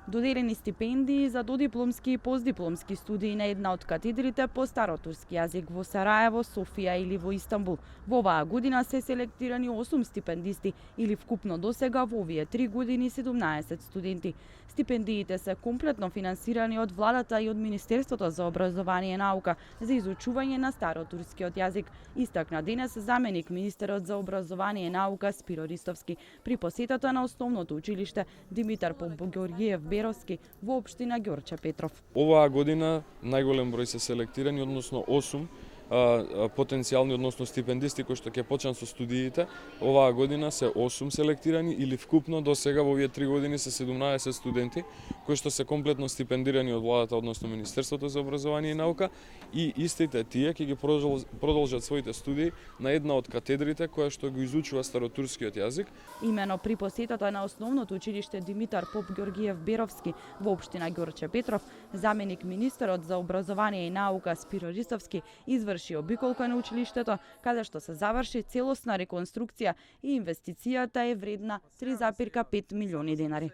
Доделени стипендии за додипломски и постдипломски студии на една од катедрите по старотурски јазик во Сараево, Софија или во Истанбул. Во оваа година се селектирани 8 стипендисти или вкупно досега во овие 3 години 17 студенти. Стипендиите се комплетно финансирани од владата и од Министерството за образование и наука за изучување на старотурскиот јазик, истакна денес заменик министерот за образование и наука Спиро Ристовски при посетата на основното училиште Димитар Поп-Георгиев Беровски во општина Ѓорче Петров. Оваа година најголем број се селектирани, односно 8 потенцијални, односно стипендисти кои што ќе почнат со студиите. Оваа година се 8 селектирани или вкупно до сега во овие 3 години се 17 студенти кои што се комплетно стипендирани од владата, односно Министерството за образование и наука, и истите тие ќе ги продолжат своите студии на една од катедрите која што го изучува старотурскиот јазик. Имено при посетата на основното училиште Димитар Поп-Георгиев Беровски во општина Ѓорче Петров, заменик министерот за образование и наука Спиро Ристовски изврши обиколка на училиштето, каде што се заврши целосна реконструкција и инвестицијата е вредна 3,5 милиони денари.